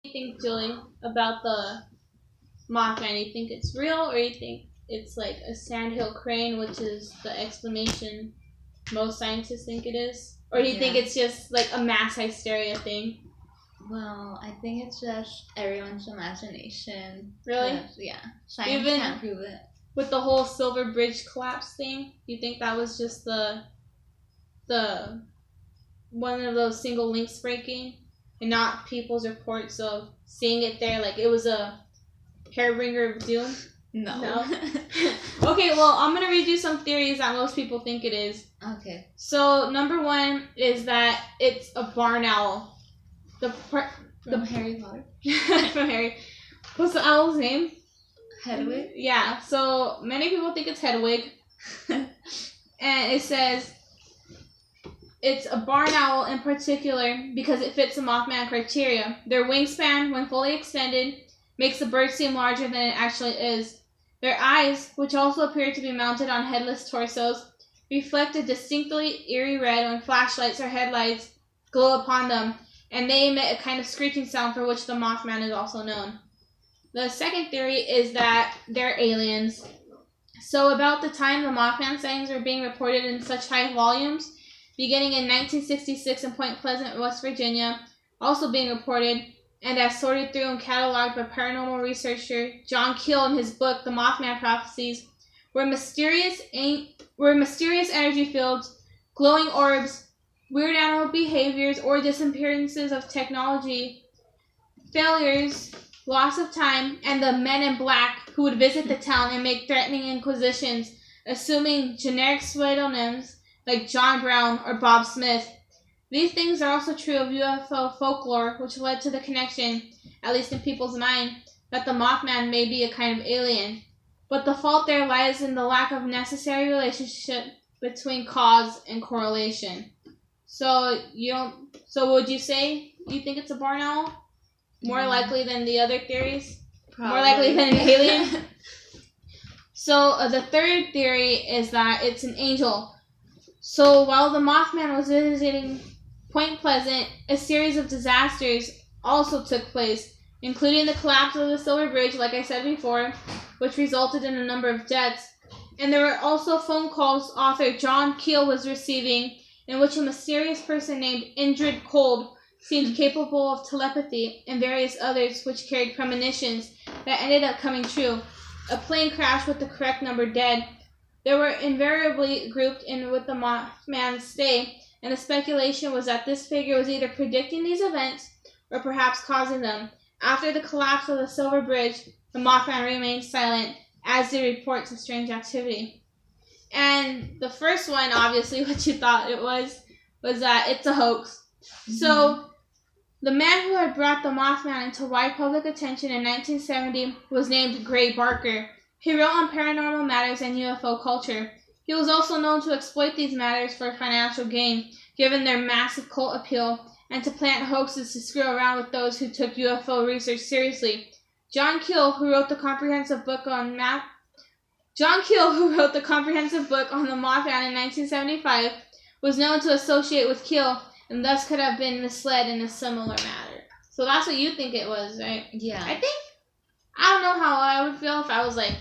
you think, Julie, about the Mothman? You think it's real, or you think it's like a sandhill crane, which is the explanation most scientists think it is? Or do you think it's just like a mass hysteria thing? Well, I think it's just everyone's imagination. Really? Yeah. Science can't prove it. With the whole Silver Bridge collapse thing, you think that was just the one of those single links breaking, and not people's reports of seeing it there, like it was a hair-bringer of doom? No. Okay, well, I'm going to read you some theories that most people think it is. Okay. So, number one is that it's a barn owl. From Harry Potter? From Harry. What's the owl's name? Hedwig? Yeah, so many people think it's Hedwig. And it says it's a barn owl in particular because it fits the Mothman criteria. Their wingspan, when fully extended, makes the bird seem larger than it actually is. Their eyes, which also appear to be mounted on headless torsos, reflect a distinctly eerie red when flashlights or headlights glow upon them, and they emit a kind of screeching sound for which the Mothman is also known. The second theory is that they're aliens. So about the time the Mothman sightings were being reported in such high volumes, beginning in 1966 in Point Pleasant, West Virginia, also being reported, and as sorted through and cataloged by paranormal researcher John Keel in his book, The Mothman Prophecies, were mysterious energy fields, glowing orbs, weird animal behaviors or disappearances of technology, failures, loss of time, and the men in black who would visit the town and make threatening inquisitions, assuming generic pseudonyms like John Brown or Bob Smith. These things are also true of UFO folklore, which led to the connection, at least in people's mind, that the Mothman may be a kind of alien. But the fault there lies in the lack of necessary relationship between cause and correlation. So would you say you think it's a barn owl? More likely than the other theories? Probably. More likely than an alien? So the third theory is that it's an angel. So while the Mothman was visiting Point Pleasant, a series of disasters also took place, including the collapse of the Silver Bridge, like I said before, which resulted in a number of deaths. And there were also phone calls author John Keel was receiving, in which a mysterious person named Indrid Cold seemed capable of telepathy, and various others which carried premonitions that ended up coming true. A plane crash with the correct number dead. They were invariably grouped in with the Mothman's stay, and the speculation was that this figure was either predicting these events or perhaps causing them. After the collapse of the Silver Bridge, the Mothman remained silent, as did reports of strange activity. And the first one, obviously, what you thought it was that it's a hoax. Mm-hmm. So, the man who had brought the Mothman into wide public attention in 1970 was named Gray Barker. He wrote on paranormal matters and UFO culture. He was also known to exploit these matters for financial gain, given their massive cult appeal, and to plant hoaxes to screw around with those who took UFO research seriously. John Keel, who wrote the comprehensive book on the Mothman in 1975, was known to associate with Keel, and thus could have been misled in a similar matter. So that's what you think it was, right? Yeah. I don't know how I would feel if I was like,